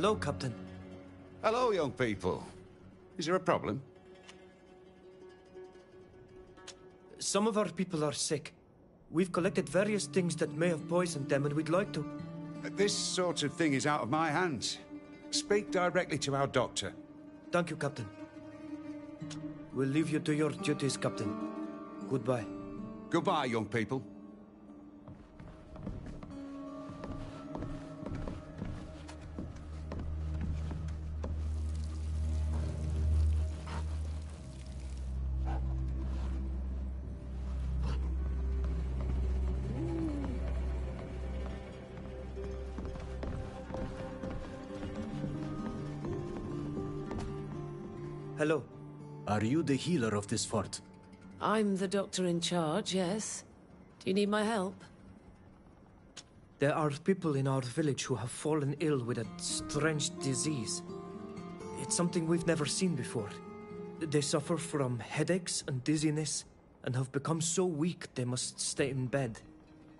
Hello, Captain. Hello, young people. Is there a problem? Some of our people are sick. We've collected various things that may have poisoned them, and we'd like to... This sort of thing is out of my hands. Speak directly to our doctor. Thank you, Captain. We'll leave you to your duties, Captain. Goodbye. Goodbye, young people. Hello. Are you the healer of this fort? I'm the doctor in charge, yes. Do you need my help? There are people in our village who have fallen ill with a strange disease. It's something we've never seen before. They suffer from headaches and dizziness, and have become so weak they must stay in bed.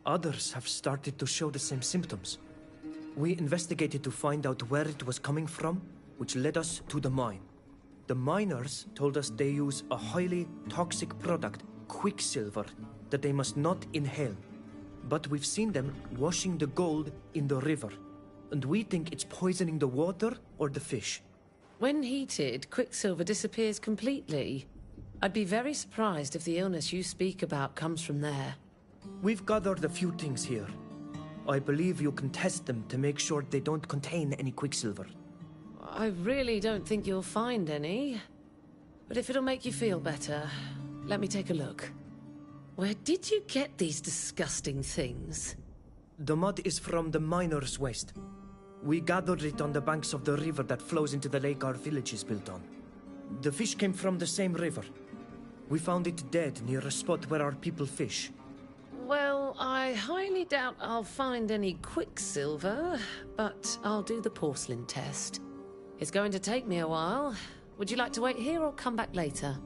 Others have started to show the same symptoms. We investigated to find out where it was coming from, which led us to the mine. The miners told us they use a highly toxic product, quicksilver, that they must not inhale. But we've seen them washing the gold in the river, and we think it's poisoning the water or the fish. When heated, quicksilver disappears completely. I'd be very surprised if the illness you speak about comes from there. We've gathered a few things here. I believe you can test them to make sure they don't contain any quicksilver. I really don't think you'll find any. But if it'll make you feel better, let me take a look. Where did you get these disgusting things? The mud is from the miners' waste. We gathered it on the banks of the river that flows into the lake our village is built on. The fish came from the same river. We found it dead near a spot where our people fish. Well, I highly doubt I'll find any quicksilver, but I'll do the porcelain test. It's going to take me a while. Would you like to wait here or come back later?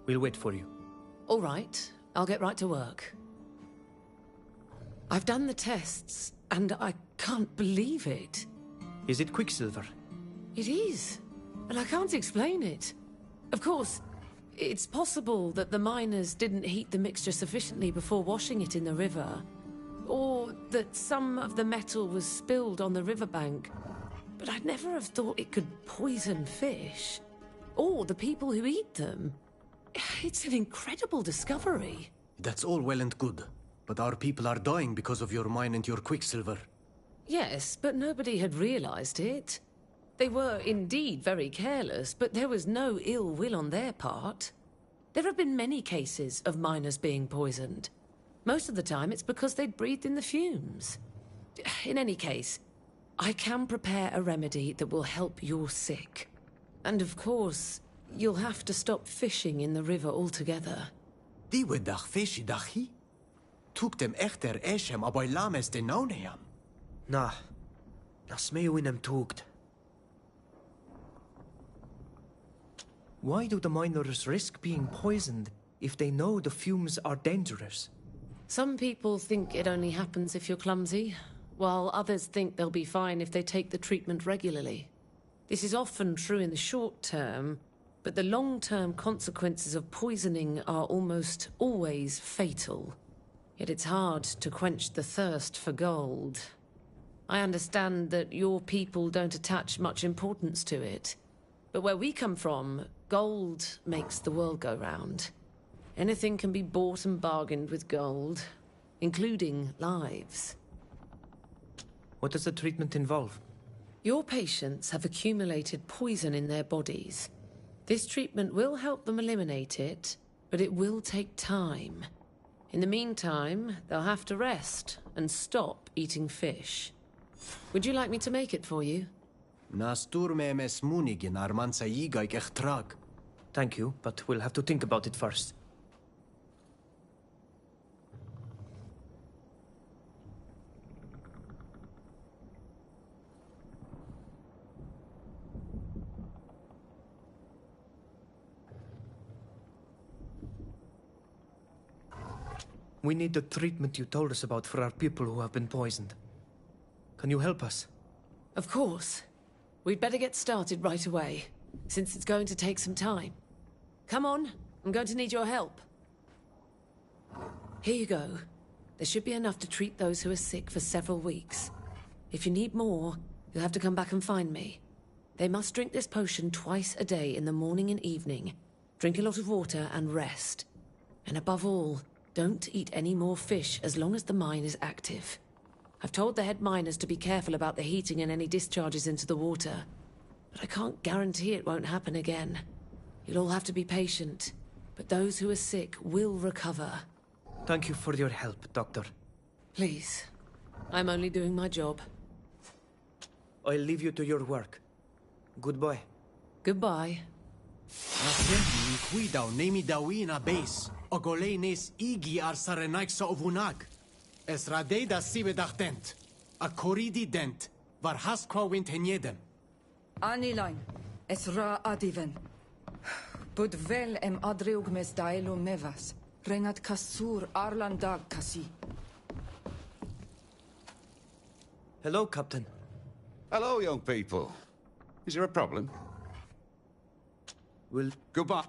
We'll wait for you. All right, I'll get right to work. I've done the tests, and I can't believe it. Is it quicksilver? It is, and I can't explain it. Of course, it's possible that the miners didn't heat the mixture sufficiently before washing it in the river, or that some of the metal was spilled on the riverbank. But I'd never have thought it could poison fish, or the people who eat them. It's an incredible discovery. That's all well and good, but our people are dying because of your mine and your quicksilver. Yes, but nobody had realized it. They were indeed very careless, but there was no ill will on their part. There have been many cases of miners being poisoned. Most of the time it's because they'd breathed in the fumes. In any case, I can prepare a remedy that will help your sick. And of course, you'll have to stop fishing in the river altogether. Die we dag fishi dachi? Took them echter eshem aboy lames de nauneam. Na smeu in em tugt. Why do the miners risk being poisoned if they know the fumes are dangerous? Some people think it only happens if you're clumsy, while others think they'll be fine if they take the treatment regularly. This is often true in the short term, but the long-term consequences of poisoning are almost always fatal. Yet it's hard to quench the thirst for gold. I understand that your people don't attach much importance to it, but where we come from, gold makes the world go round. Anything can be bought and bargained with gold, including lives. What does the treatment involve? Your patients have accumulated poison in their bodies. This treatment will help them eliminate it, but it will take time. In the meantime, they'll have to rest and stop eating fish. Would you like me to make it for you? Thank you, but we'll have to think about it first. We need the treatment you told us about for our people who have been poisoned. Can you help us? Of course. We'd better get started right away, since it's going to take some time. Come on, I'm going to need your help. Here you go. There should be enough to treat those who are sick for several weeks. If you need more, you'll have to come back and find me. They must drink this potion twice a day in the morning and evening. Drink a lot of water and rest. And above all, don't eat any more fish as long as the mine is active. I've told the head miners to be careful about the heating and any discharges into the water. But I can't guarantee it won't happen again. You'll all have to be patient. But those who are sick will recover. Thank you for your help, Doctor. Please. I'm only doing my job. I'll leave you to your work. Goodbye. Goodbye. Nasem, ni cuidau, nemi dawi na base. Ogolei nes igi ar sarenaik sa ovunag. Es radei da sibe dent. A coridi dent. Var has qua wint henjedem. Anilain, es ra adiven. Bud vel em adreug mes daelo mevas. Renat kasur arlandag kasi. Hello, Captain. Hello, young people. Is there a problem? Well, Goodbye.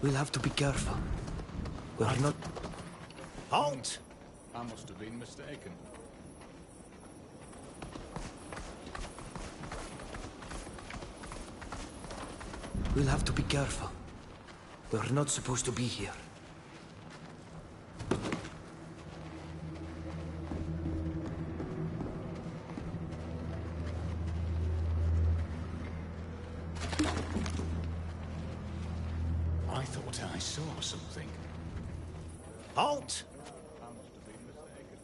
We'll have to be careful. We're not... Halt! I must have been mistaken. We'll have to be careful. We're not supposed to be here. I thought I saw something. Halt! I must have been mistaken.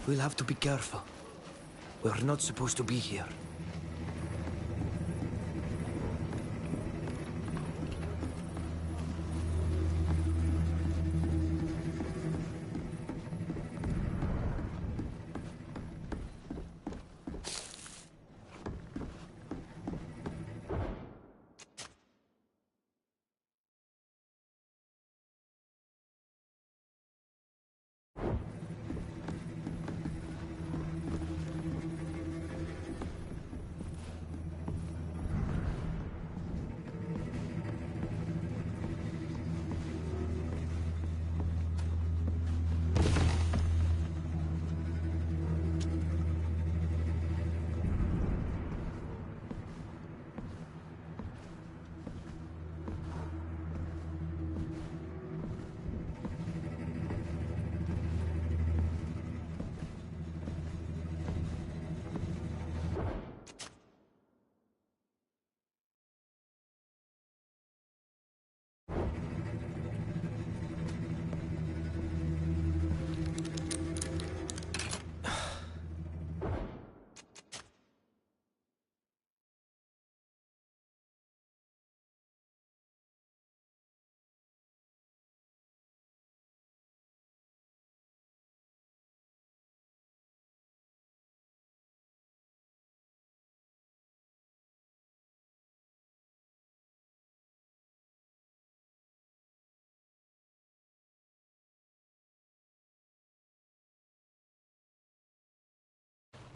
We'll have to be careful. We're not supposed to be here.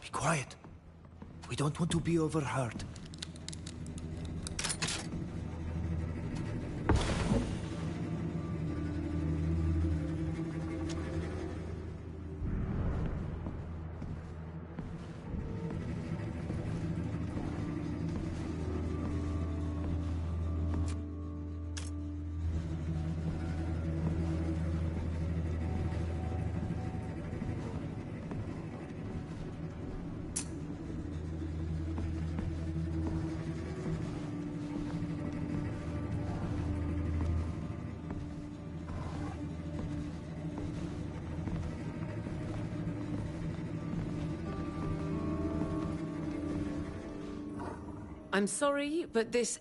Be quiet. We don't want to be overheard. I'm sorry, but this...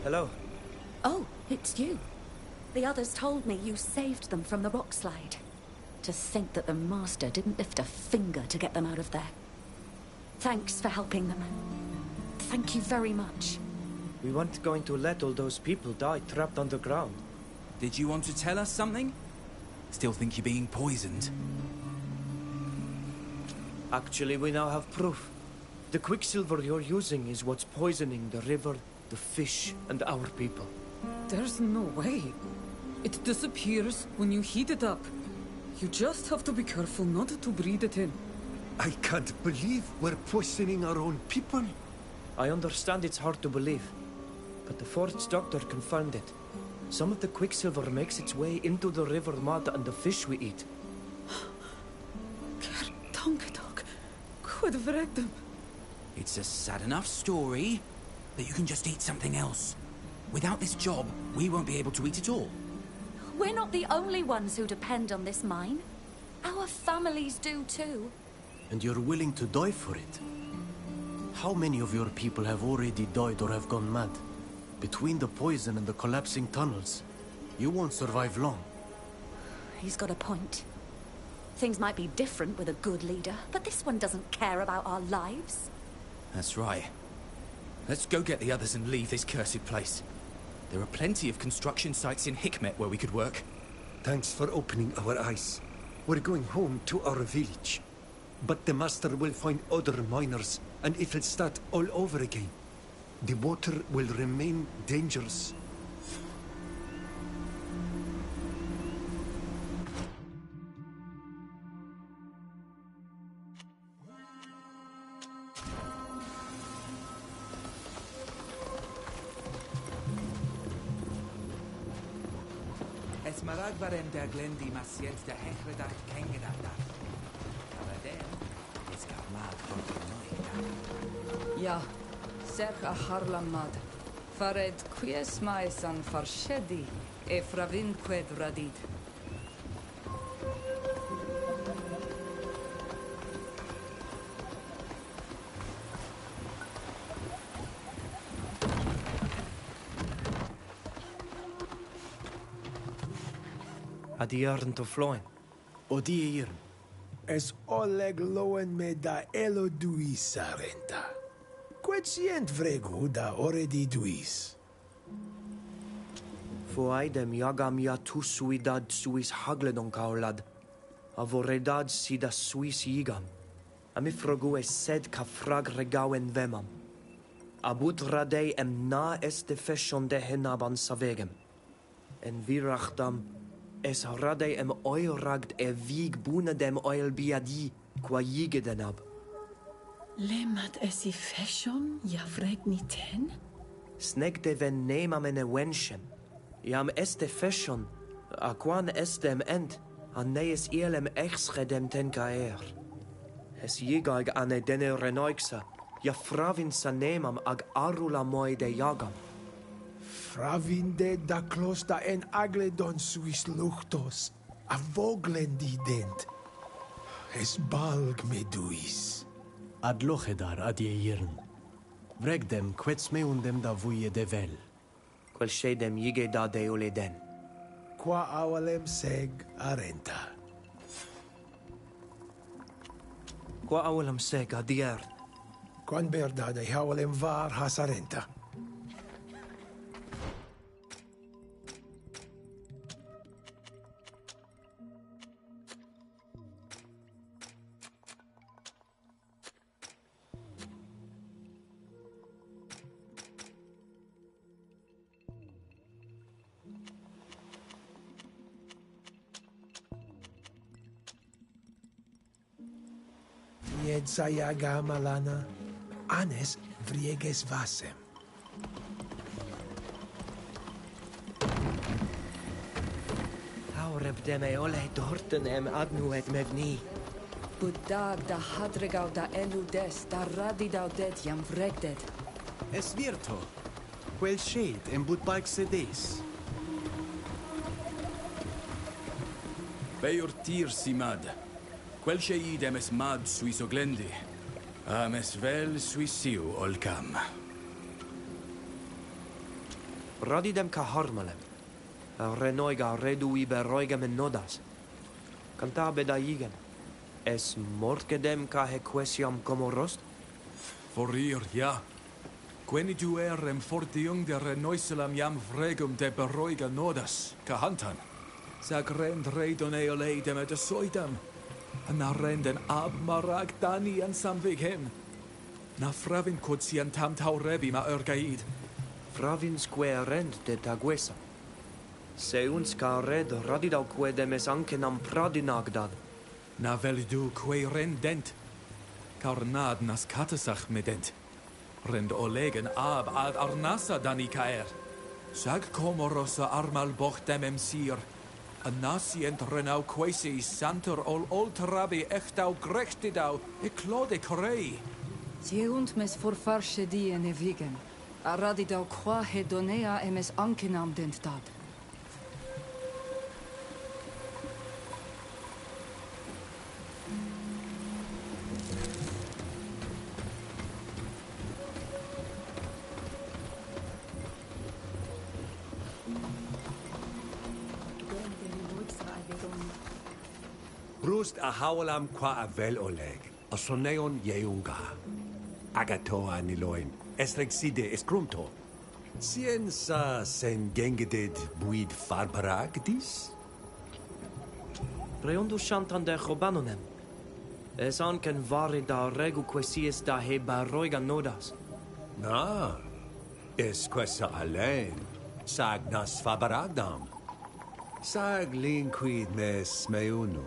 Hello. Oh, it's you. The others told me you saved them from the rock slide. To think that the Master didn't lift a finger to get them out of there. Thanks for helping them. Thank you very much. We weren't going to let all those people die trapped underground. Did you want to tell us something? Still think you're being poisoned? Actually, we now have proof. The quicksilver you're using is what's poisoning the river The fish and our people. There's no way. It disappears when you heat it up. You just have to be careful not to breathe it in. I can't believe we're poisoning our own people. I understand it's hard to believe, but the fort's doctor confirmed it. Some of the quicksilver makes its way into the river mud and the fish we eat. It's a sad enough story that you can just eat something else. Without this job, we won't be able to eat at all. We're not the only ones who depend on this mine. Our families do too. And you're willing to die for it? How many of your people have already died or have gone mad? Between the poison and the collapsing tunnels, you won't survive long. He's got a point. Things might be different with a good leader, but this one doesn't care about our lives. That's right. Let's go get the others and leave this cursed place. There are plenty of construction sites in Hikmet where we could work. Thanks for opening our eyes. We're going home to our village. But the Master will find other miners, and it'll start all over again. The water will remain dangerous. Es marag varem der glendi masiens de hechredat kengenada. Aber dem is garmad von Ja, serch a harlam mad. Fared quies maesan farshedi, e fravin qued radid. Adi aren't of flying. Odi hier. Es oleg loen me da elo duis sarenta. Quetient vregu da oredi duis. Foaidem yagam ya tu suidad suis hagledon kaolad. Avoredad sida suis yigam. Amifrogu es sed ka frag regawen vemam. Abut radei em na este feshon de henaban savegem. En virachdam es radei em oilragd vig buna dem oil biadi qua yigedenab. Lemat esi feshon ja vreg niten? Sneg de ven nemam en wenshem. Jam este feshon, aquan estem end, an nees ielem exredem ten caer. Es jigag ane dene renoixa, ja fravin sa nemam ag arula moi de jagam. Fravinde da closta en agledon suis luchtos, a voglendi dent. Es balg me duis. Ad lochedar ad yeirn. Vregdem quets me undem da vuie de vel. Quel shedem jige da deule den. Qua awalem seg arenta. Qua awalem seg adier. Quan berda de awalem var hasarenta. Sayaga malana, anes vrieges vasem. Aureb deme ole dorten em adnu et mevni. Budag da hadregau da eludes, da radidau det jam vregded. Es virto. Quel shade en butbalk sedes. Beor tir simad. Quel sheidem es mad suis oglendi. Am es vel suis siu olcam. Radidem ka harmalem. Renoiga redu iberoigem en nodas. Canta bedaigen. Es mortgedem ka hequesiam como rost? Forir, ja. Queni tu erem fortiung de renoiselam jam vregum de beroiga nodas, ka hantan. Sag rend reidon eoleidem et soidam. Na renden ab marag dani an samvig hem. Na fravin kutsi an tam tau rebi ma urgaid. Fravins rend de taguesa. Se uns red radidau demes ankenam pradinagdad. Na vel du ren dent. Karnad nas katasach medent. Rend olegen ab ad arnasa danikaer. Sag komorosa armal boch demem sir. Anasient renau quasi santer ol olterabi echtau grechtidau e clode corei. Sieunt mes forfarsche die ne vigen. Aradidau qua hedonea emes ankenam dent dad. Brust a hawalam qua a vel oleg. A soneon yeunga. Agatoa niloin. Esrexide escrumto. Cienza sen gengedid buid farbaragdis? Reondu shantan de chobanonem. Es anken vari da regu quesies da he baroiga nodas. Na, es quessa allein. Sag nas fabaragdam. Sag linquid mes meunu.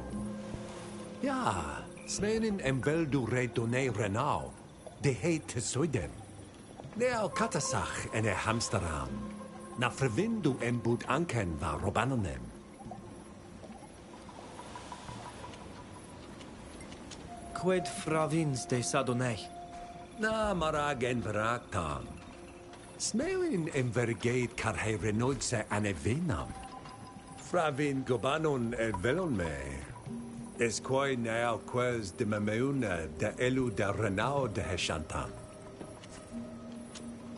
Ja, Svenin emveldu redone renau. De heit soidem. Neo katasach ene hamsteram. Na vervindu embud anken va robanonem. Quid fravins de sadonei? Na marag en veractam. Smein envergeit carhe renoigse ane venam. Fravin gobanon e velon me. Es quae neo quas de memeuna de elu de renao de heshantam.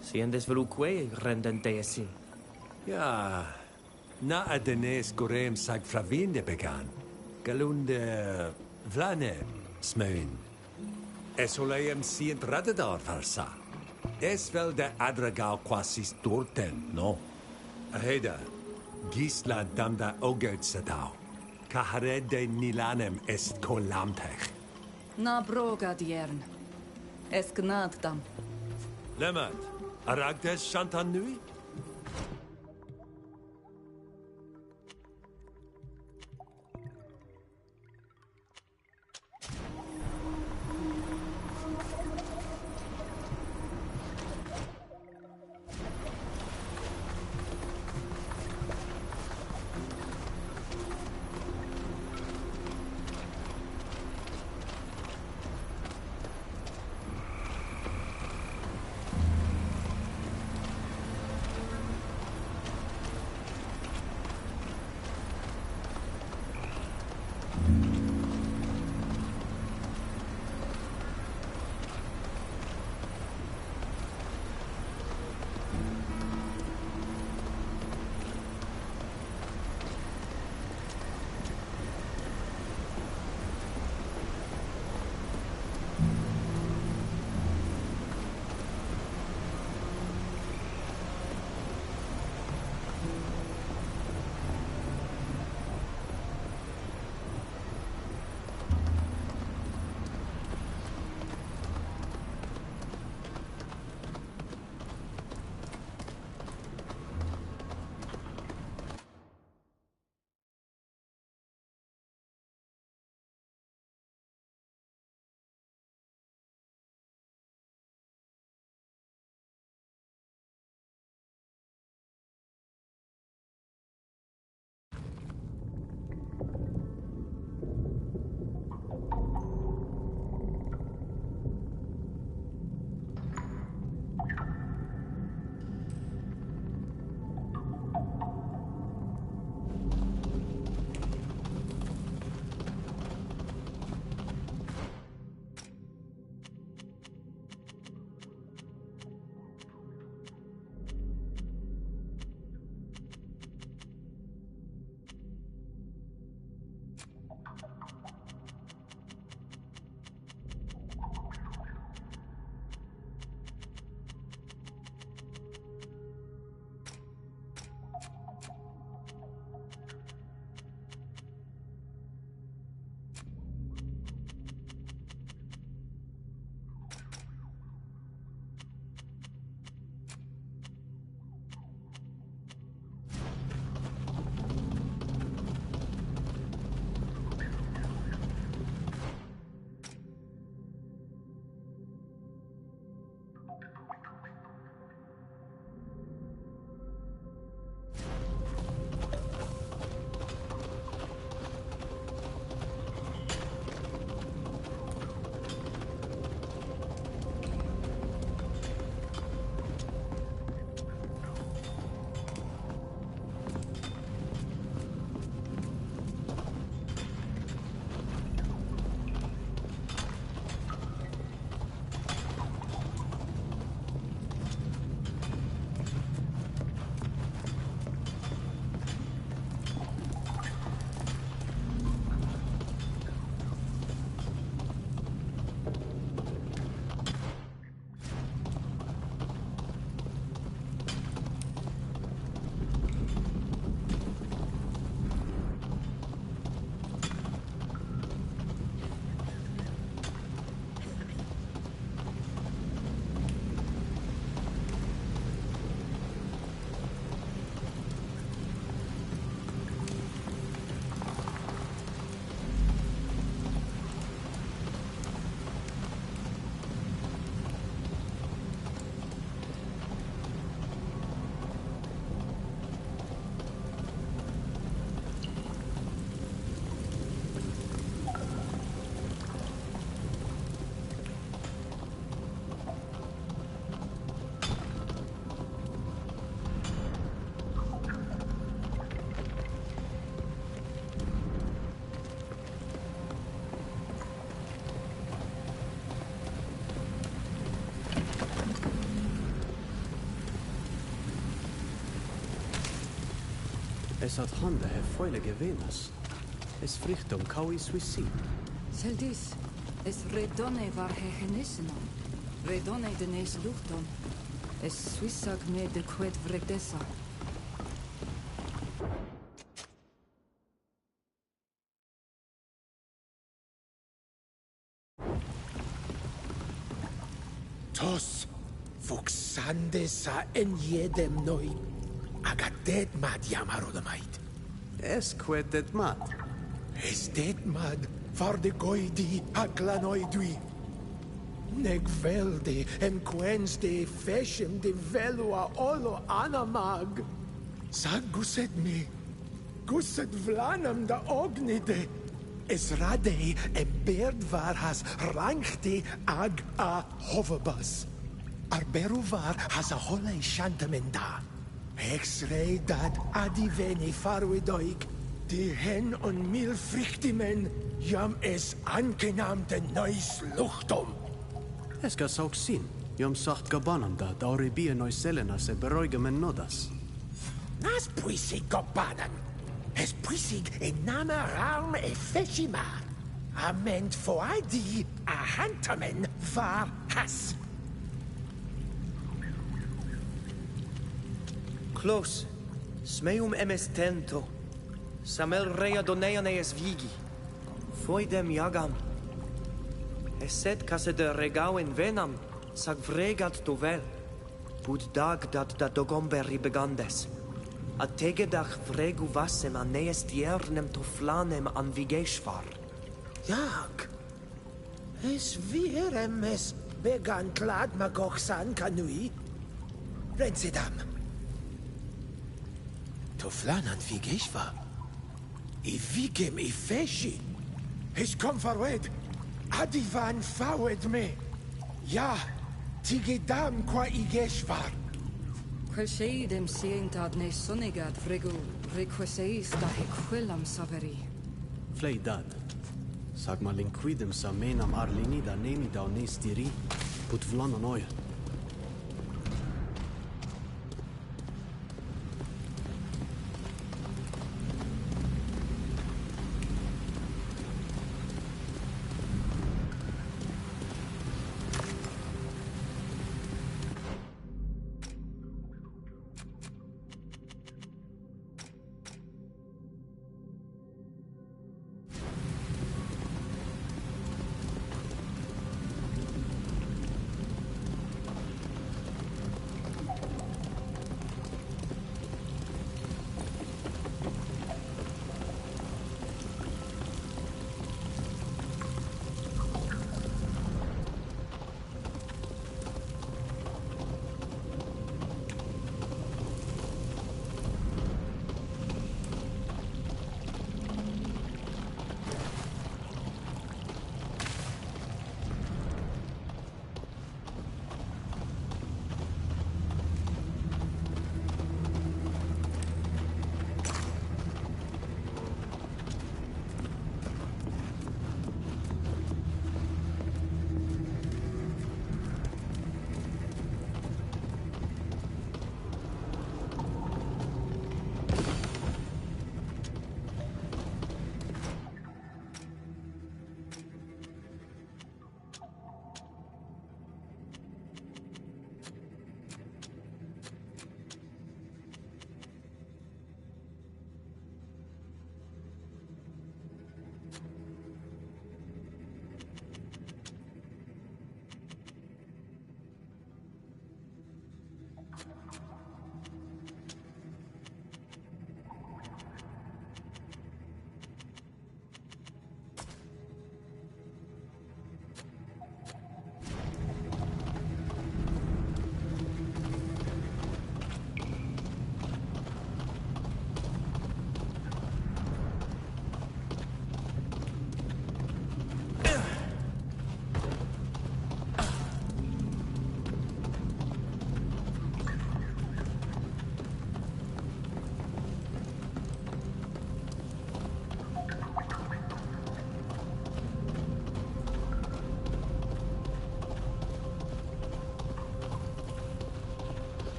Siendes veluque renden deesi. Ja, na adenes gorem sag Fravin de began. Galunde vlane smein. Es oleem sient radadar farsa. Es vel de adragau quasis dorten, no? Aheda, gisla damda ogert sadau. Caharede nilanem est colamtech. Na broga diern. Es gnad dam. Lemat, aragdes shantan nui? Es hat hande foile gewenas. Es frichtum kaui suicid. Seldis, es redone var hegenisno. Redone de nes luchton. Es suissag me de qued vregdesa. Tos, fuxande sa en jedem noi. Agadet mad jamarodamait. Es quedet mat. Es det mad, var de goidi aglanoidui. Neg velde em quens de feshem de velua olo anamag. Sag guset me, guset vlanam da ognide. Es rade em beard var has rankte ag a hovebas. Arberu var has a hole shantamenda. Ex-rei dat adiveni farwedoik. Die hen on mil frichtimen, jam es ankenam de neus luchtum. Es gas auch sin. Jam sacht gabanam da auribie neuselena se beroigemen nodas. Nas puisig gobanan. Es puisig en nama raum e feshimar. Ament foadi a hantamen var has. Close. Smeum emes tento. Samel rea doneane es vigi. Foidem jagam. Es sed kase de regau en venam, sag vregat dovel. Bud dag dat da dogomberi begandes. A tegedach vregu vassem an nees diernem to flanem an vigeshvar. Jak. Es vierem es began klad magochsan kanui. Renzidam. To flanan vigeshvar. I vigem I feshi. Es kom farwed. Adivan fawed me. Ja, tigedam qua igeshvar. Queseidem sientad ne sonigad vregu requeseis da hequillam saveri. Flei dad. Sag mal inquidem sa menam arlinida nemida onestiri, put vlanon oil.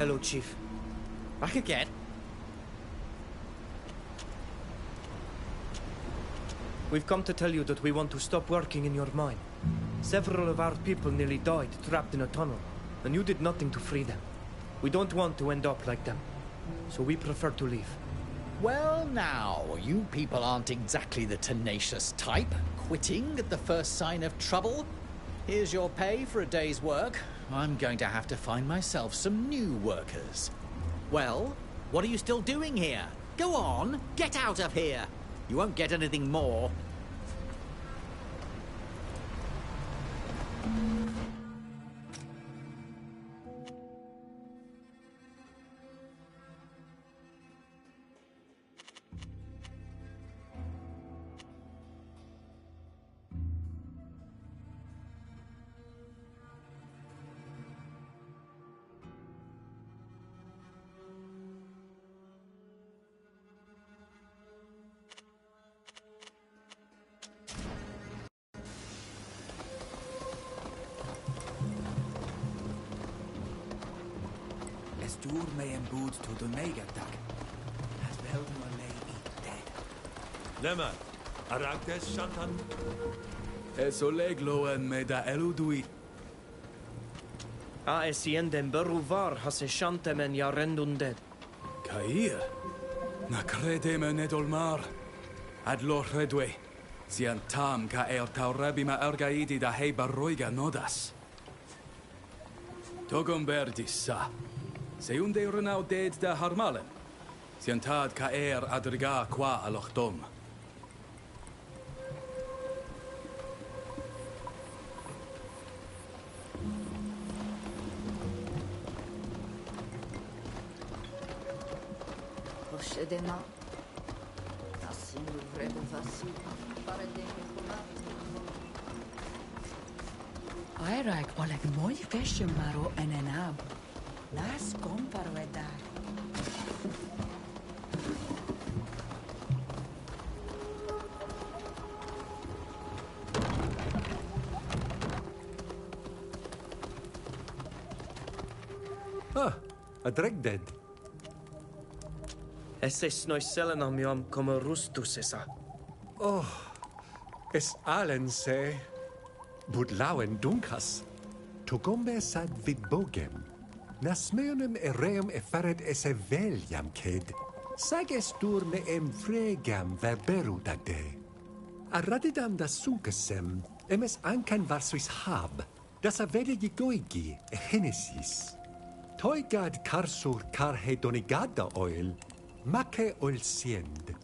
Hello, Chief. Back again? We've come to tell you that we want to stop working in your mine. Several of our people nearly died trapped in a tunnel, and you did nothing to free them. We don't want to end up like them, so we prefer to leave. Well now, you people aren't exactly the tenacious type, quitting at the first sign of trouble. Here's your pay for a day's work. I'm going to have to find myself some new workers. Well, what are you still doing here? Go on, get out of here! You won't get anything more. Estur me en bud to the megadag. As well lay eat dead. Lema, Aragdes Shantan. Esoleglo en me da eludui. A esienden beruvar has shantem en jarendun dead. Cair. Na crede me nedolmar. Ad lo redwe. Sian tam ca taurabi ma ergaidi da hei barroiga nodas. Togum verdis sa. Se un de renau dead da harmalen. Sian tad ca adriga qua alochtom. Edema. Assim do vrego vazio. Para Airak oleg mooi visje maro en een ab. Las comparo e daar. Ah, a dreg dead. Esses nois selenam jam como rustus esa. Oh, es allen se. Budlauen dunkas. Togombe sad vid bogem. Nasmeonem ereum eferet esse veliam ked. Sag estur me em fregam verberu da de. Aradidam da sunkesem, emes ancan varsuis hab. Das avede gigoigi, henesis. Toigad karsur karhe donigada oil, make oil siend.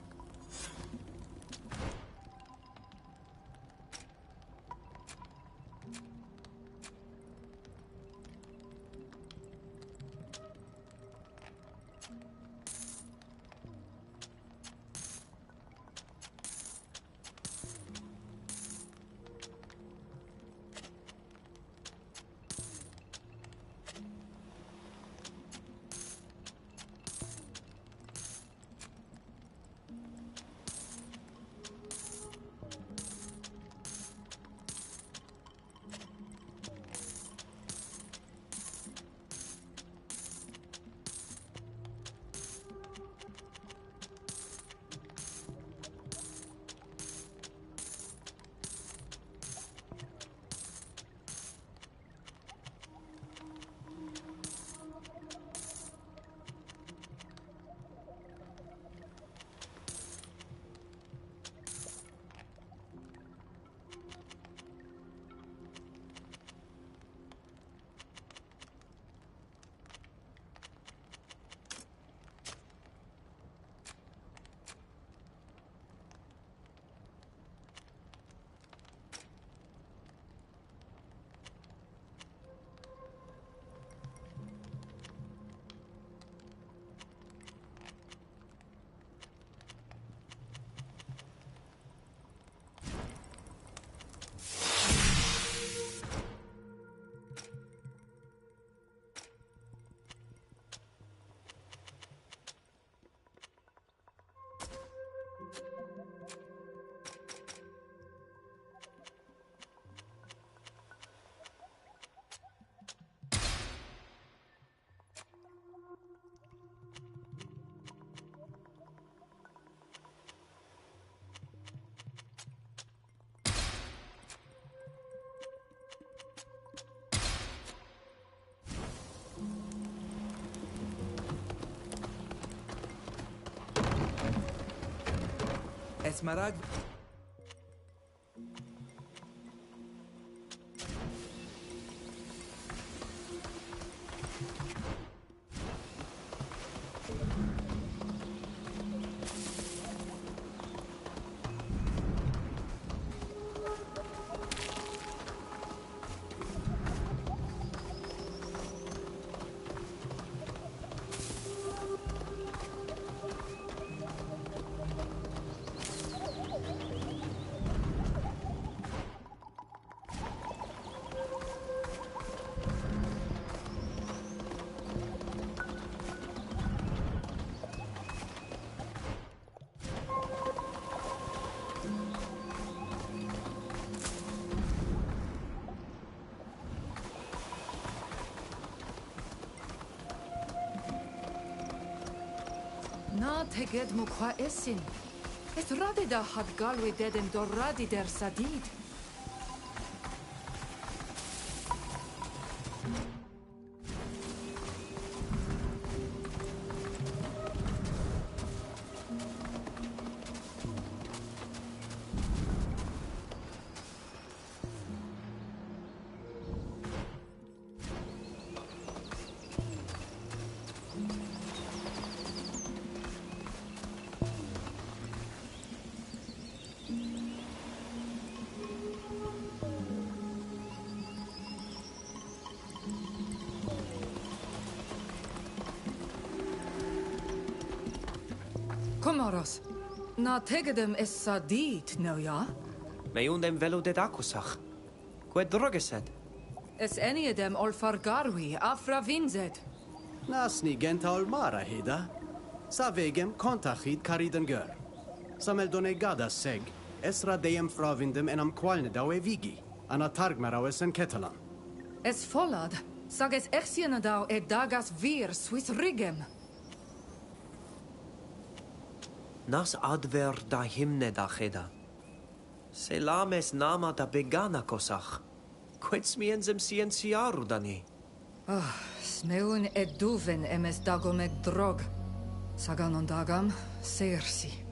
Esmarag. Na teged mukwa esin. Es radida had galwe deden doradi der sadid. Komoros. Na tegedem es sadid, no ja? Me undem velo de dakusach. Qued drogesed. Es eniedem ol fargarwi, afra vinzed. Nasni genta olmara hida. Savegem kontachid kariden gör. Samel donegada seg. Esra deem fravindem enam qualne dawe vigi. Ana targmaraues en ketelan. Es follad. Sag es exienadau e dagas vir Swiss rigem. Nas adver da himne da cheda. Selames nama da begana kosach. Quets mi enzem sienciaru dani. Smeun e duven emes dagom e drog. Saganon dagam, sersi.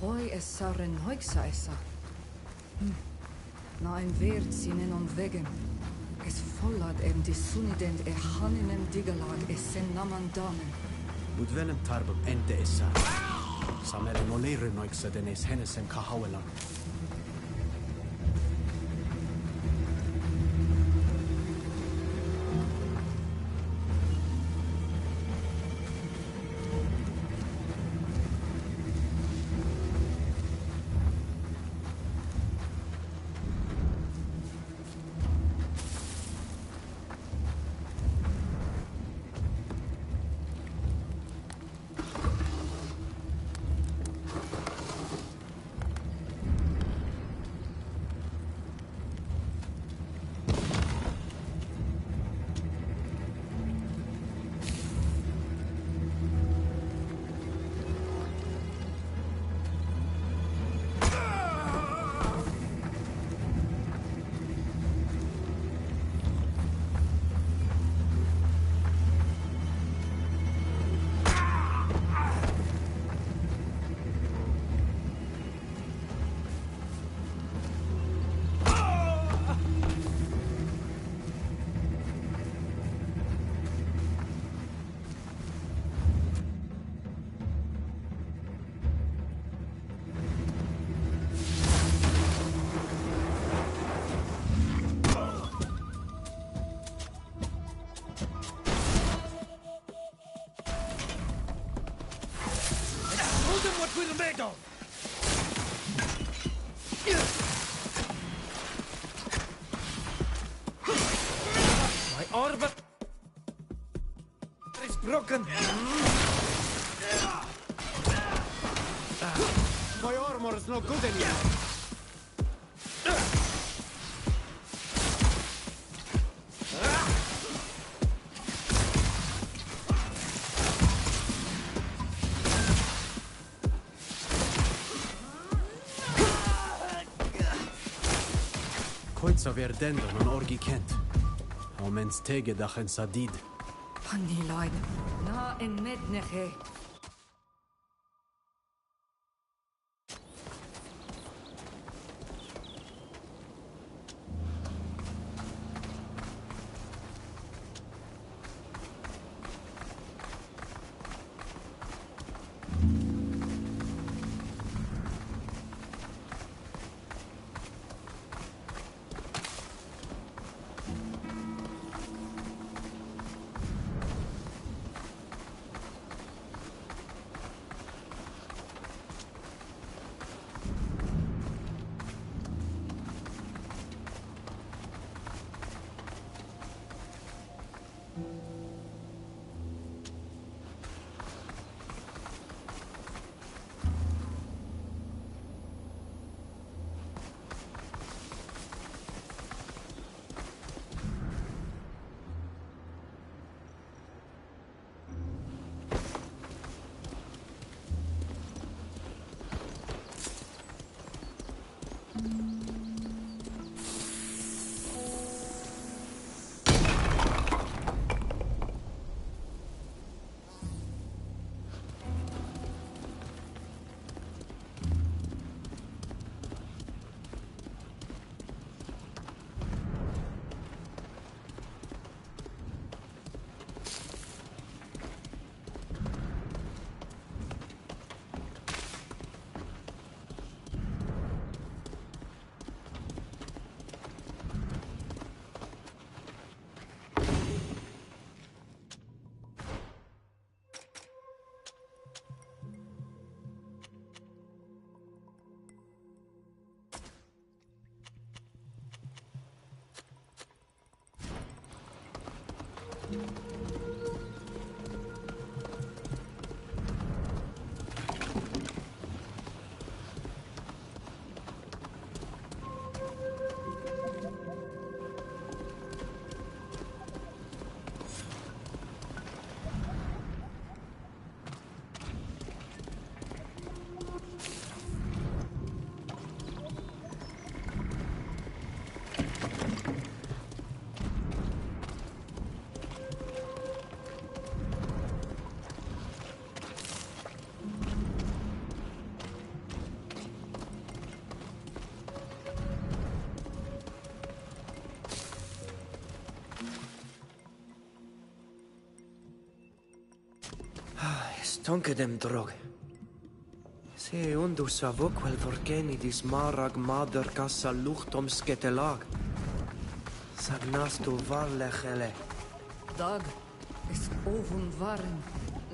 Hoi es saren hoiksa essa. Na ein Wert sinen on wegen. Es follad die sunident e haninem digalag sen naman damen. Ut velem tarbel ente essa. Samere molere noiksa denes hennesen kahawelan. them what we're made of! My armor is broken. My armor is no good anymore. Koitsa verdendo non orgi kent. Omens tege dachen sadid. Panilain. Na en medneche. Stonke dem drog. Se undus savok wel vorgeni dis marag mader kassa luchtom sketelag. Sagnastu varlechele. Dag, es ovun waren.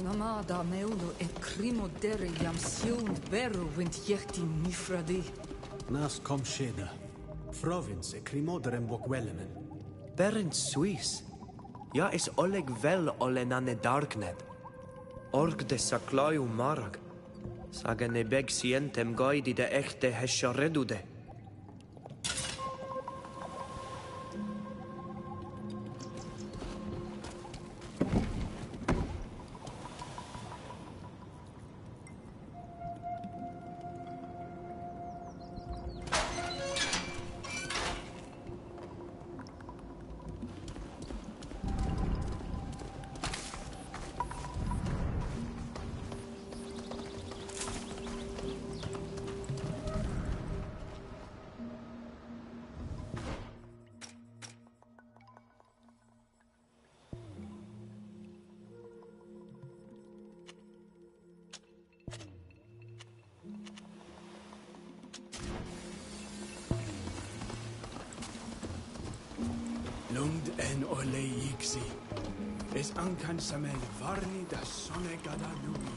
Namada meudo e crimo dere jam siund beru wint jechti mifradi. Nas kom sheda. Provins e crimoderem bokvelemen. Berend Suis. Ja is oleg vel olenane darknet. Org de saklaju marag. Sagene beg sientem gaidi de echte hesharedude. Lund en ole yiksi. Es ankan samel varni da sone gada lui.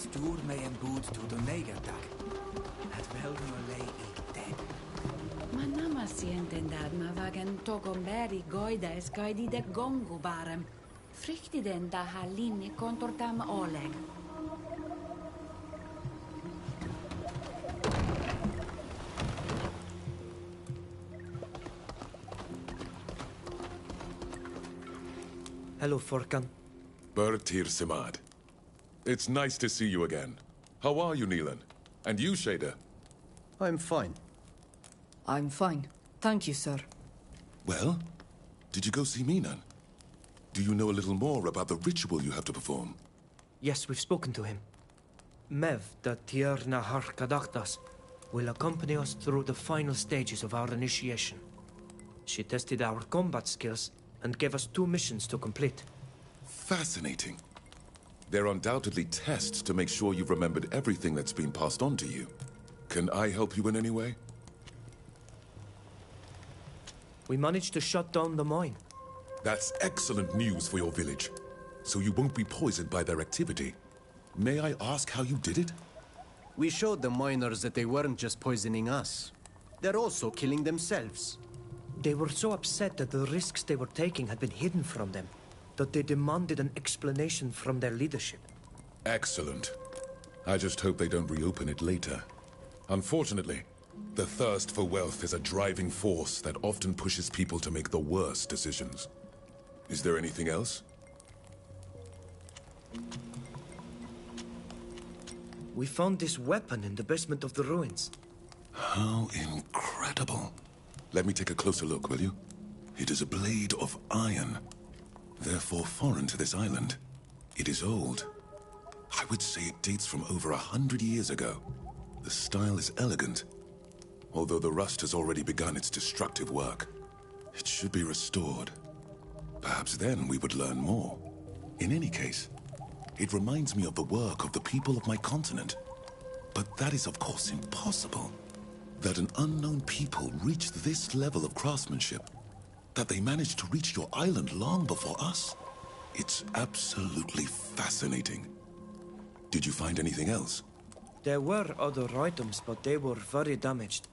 stor mig en bod to the negerdag. At wel lei ik dead. Manama sienten dat ma wagen togomberi goida es gaidi de gongo barem. Frikti den da halini kontortam oleg. Hello, Forkan. Bertir Simad. It's nice to see you again. How are you, Neelan? And you, Shader? I'm fine. I'm fine. Thank you, sir. Well, did you go see Minan? Do you know a little more about the ritual you have to perform? Yes, we've spoken to him. Mev, the Tierna Harkadaktas, will accompany us through the final stages of our initiation. She tested our combat skills and gave us 2 missions to complete. Fascinating. They're undoubtedly tests to make sure you've remembered everything that's been passed on to you. Can I help you in any way? We managed to shut down the mine. That's excellent news for your village. So you won't be poisoned by their activity. May I ask how you did it? We showed the miners that they weren't just poisoning us. They're also killing themselves. They were so upset that the risks they were taking had been hidden from them, that they demanded an explanation from their leadership. Excellent. I just hope they don't reopen it later. Unfortunately, the thirst for wealth is a driving force that often pushes people to make the worst decisions. Is there anything else? We found this weapon in the basement of the ruins. How incredible. Let me take a closer look, will you? It is a blade of iron. Therefore foreign to this island. It is old. I would say it dates from over 100 years ago. The style is elegant, although the rust has already begun its destructive work. It should be restored. Perhaps then we would learn more. In any case, it reminds me of the work of the people of my continent. But that is of course impossible. That an unknown people reached this level of craftsmanship. That they managed to reach your island long before us. It's absolutely fascinating. Did you find anything else? There were other items, but they were very damaged.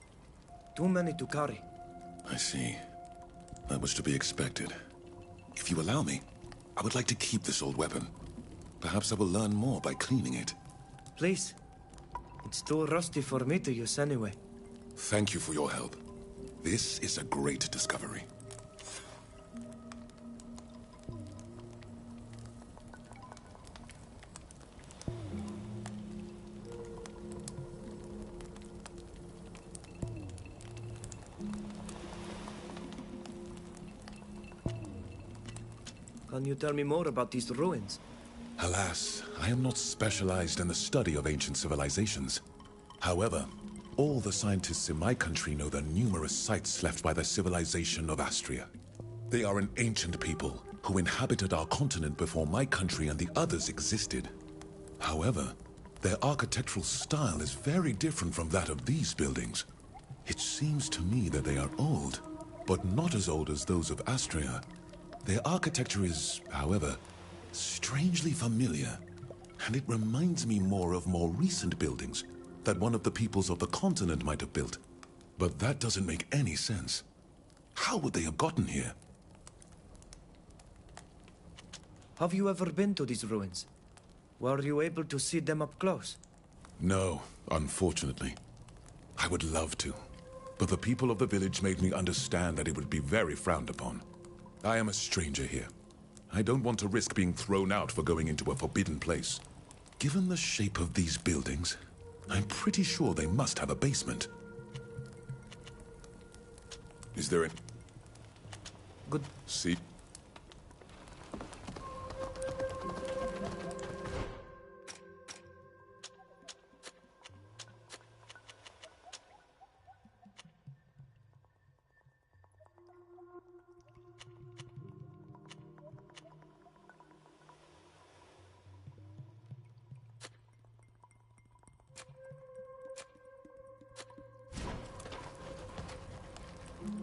Too many to carry. I see. That was to be expected. If you allow me, I would like to keep this old weapon. Perhaps I will learn more by cleaning it. Please. It's too rusty for me to use anyway. Thank you for your help. This is a great discovery. Can you tell me more about these ruins? Alas, I am not specialized in the study of ancient civilizations. However, all the scientists in my country know the numerous sites left by the civilization of Astria. They are an ancient people who inhabited our continent before my country and the others existed. However, their architectural style is very different from that of these buildings. It seems to me that they are old, but not as old as those of Astria. Their architecture is, however, strangely familiar, and it reminds me more of more recent buildings that one of the peoples of the continent might have built. But that doesn't make any sense. How would they have gotten here? Have you ever been to these ruins? Were you able to see them up close? No, unfortunately. I would love to, but the people of the village made me understand that it would be very frowned upon. I am a stranger here. I don't want to risk being thrown out for going into a forbidden place. Given the shape of these buildings, I'm pretty sure they must have a basement. Is there a... Good. See?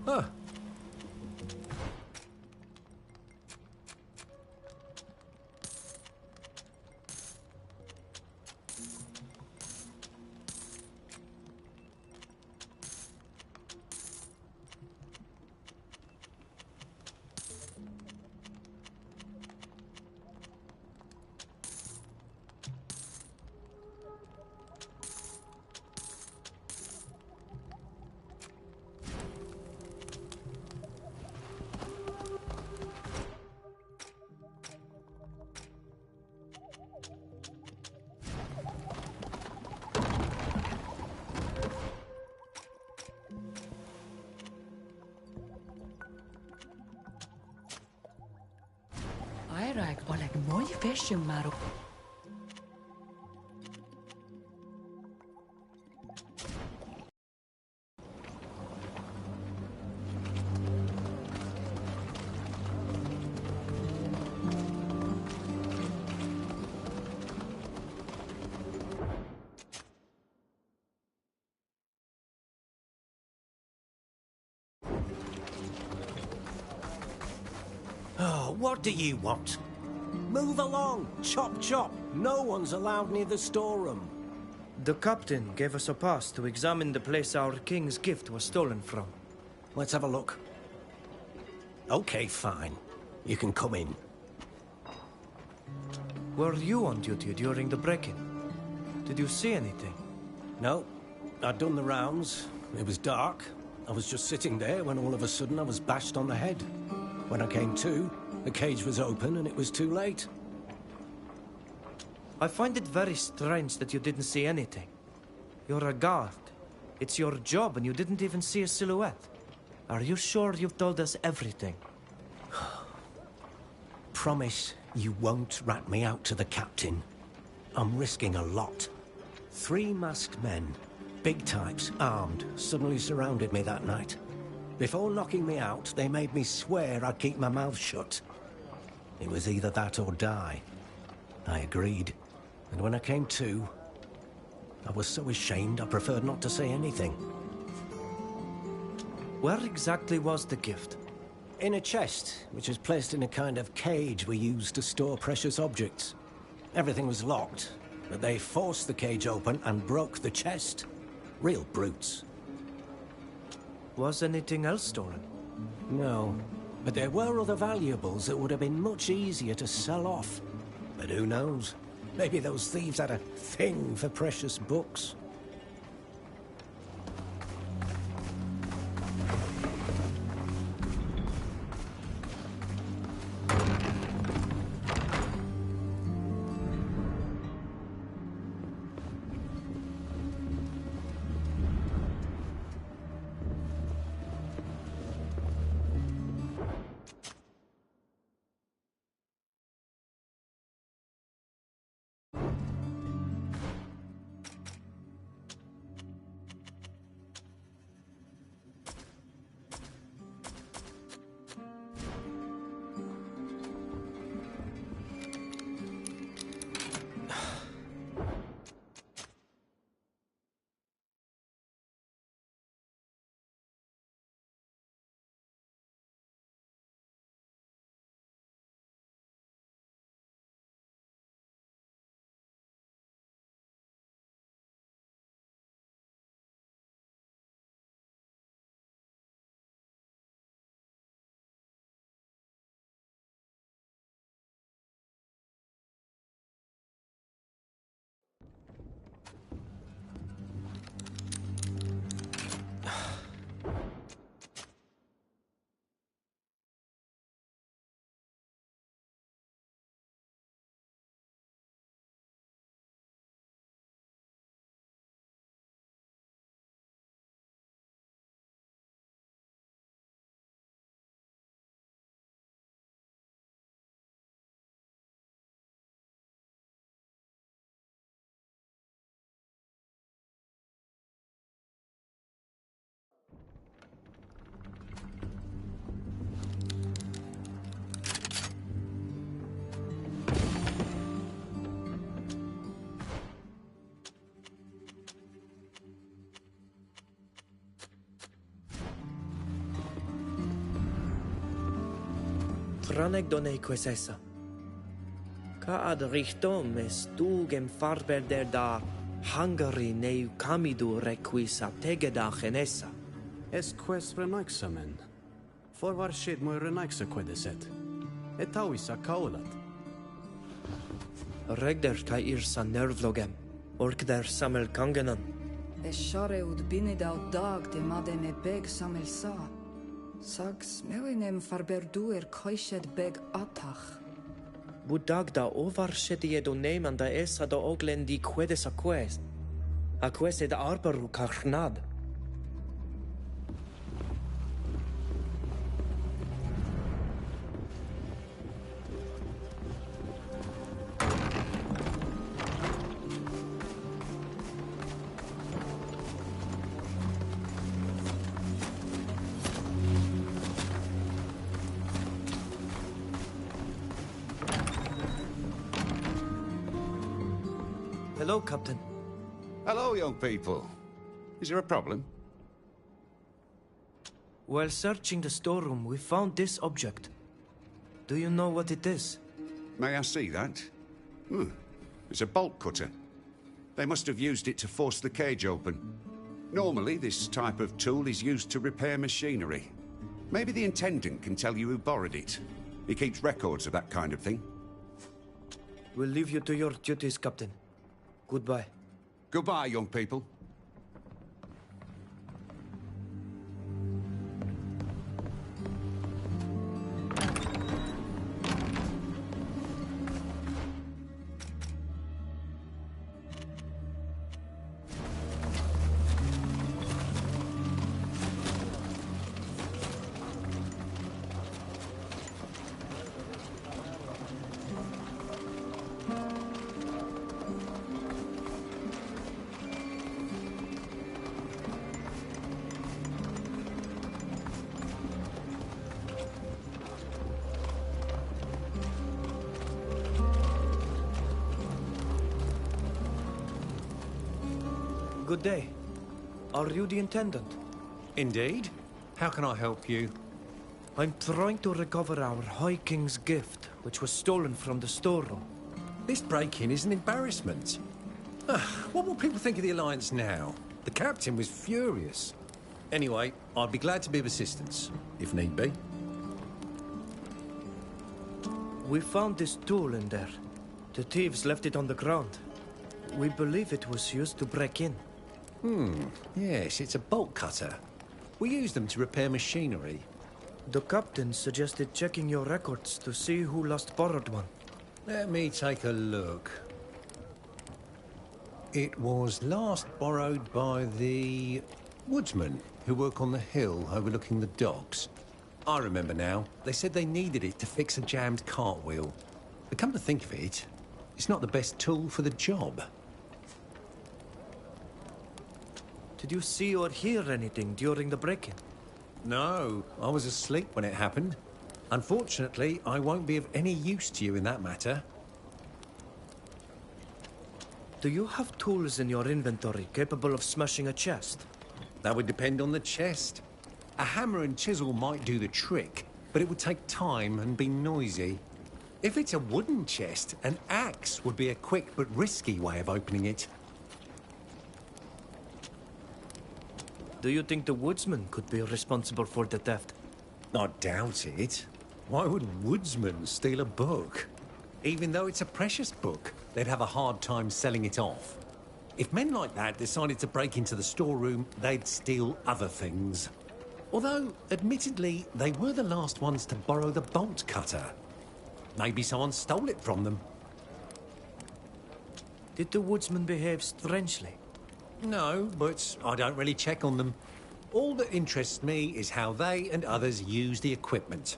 Huh. Vairāk oleg mooi fashion maro. Oh, what do you want? Move along! Chop chop! No one's allowed near the storeroom. The captain gave us a pass to examine the place our king's gift was stolen from. Let's have a look. Okay, fine. You can come in. Were you on duty during the break-in? Did you see anything? No. I'd done the rounds. It was dark. I was just sitting there when all of a sudden I was bashed on the head. When I came to, the cage was open and it was too late. I find it very strange that you didn't see anything. You're a guard. It's your job and you didn't even see a silhouette. Are you sure you've told us everything? Promise you won't rat me out to the captain. I'm risking a lot. 3 masked men, big types, armed, suddenly surrounded me that night. Before knocking me out, they made me swear I'd keep my mouth shut. It was either that or die. I agreed. And when I came to, I was so ashamed I preferred not to say anything. Where exactly was the gift? In a chest, which was placed in a kind of cage we used to store precious objects. Everything was locked, but they forced the cage open and broke the chest. Real brutes. Was anything else stolen? No, but there were other valuables that would have been much easier to sell off. But who knows? Maybe those thieves had a thing for precious books. Traneg donei quesesa. Ca ad richtom estugem farberder da Hungary neu camidu requisa tegeda genesa. Es quest renaixamen. Forvar shit moi renaixa quedeset. Etawisa kaulat. Regder kai irsa nervlogem. Orkder samel kangenan. Es share ud binidau dag de mademe beg samel sa. Sags melinem farberduer koished beg atach. Budag da ovar shedie do neman da esa do oglen di quedes a quest. A quest arbaru karnad. Hello, Captain. Hello, young people. Is there a problem? While searching the storeroom, we found this object. Do you know what it is? May I see that? It's a bolt cutter. They must have used it to force the cage open. Normally, this type of tool is used to repair machinery. Maybe the Intendant can tell you who borrowed it. He keeps records of that kind of thing. We'll leave you to your duties, Captain. Goodbye. Goodbye, young people. Good day. Are you the Intendant? Indeed. How can I help you? I'm trying to recover our High King's gift, which was stolen from the storeroom. This break-in is an embarrassment. What will people think of the Alliance now? The Captain was furious. Anyway, I'd be glad to be of assistance, if need be. We found this tool in there. The thieves left it on the ground. We believe it was used to break in. Yes, it's a bolt cutter. We use them to repair machinery. The Captain suggested checking your records to see who last borrowed one. Let me take a look. It was last borrowed by the woodsmen who work on the hill overlooking the docks. I remember now. They said they needed it to fix a jammed cartwheel. But come to think of it, it's not the best tool for the job. Did you see or hear anything during the break-in? No, I was asleep when it happened. Unfortunately, I won't be of any use to you in that matter. Do you have tools in your inventory capable of smashing a chest? That would depend on the chest. A hammer and chisel might do the trick, but it would take time and be noisy. If it's a wooden chest, an axe would be a quick but risky way of opening it. Do you think the woodsman could be responsible for the theft? I doubt it. Why would woodsmen steal a book? Even though it's a precious book, they'd have a hard time selling it off. If men like that decided to break into the storeroom, they'd steal other things. Although, admittedly, they were the last ones to borrow the bolt cutter. Maybe someone stole it from them. Did the woodsman behave strangely? No, but I don't really check on them. All that interests me is how they and others use the equipment.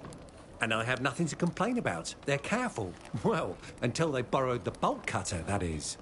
And I have nothing to complain about. They're careful. Well, until they borrowed the bolt cutter, that is.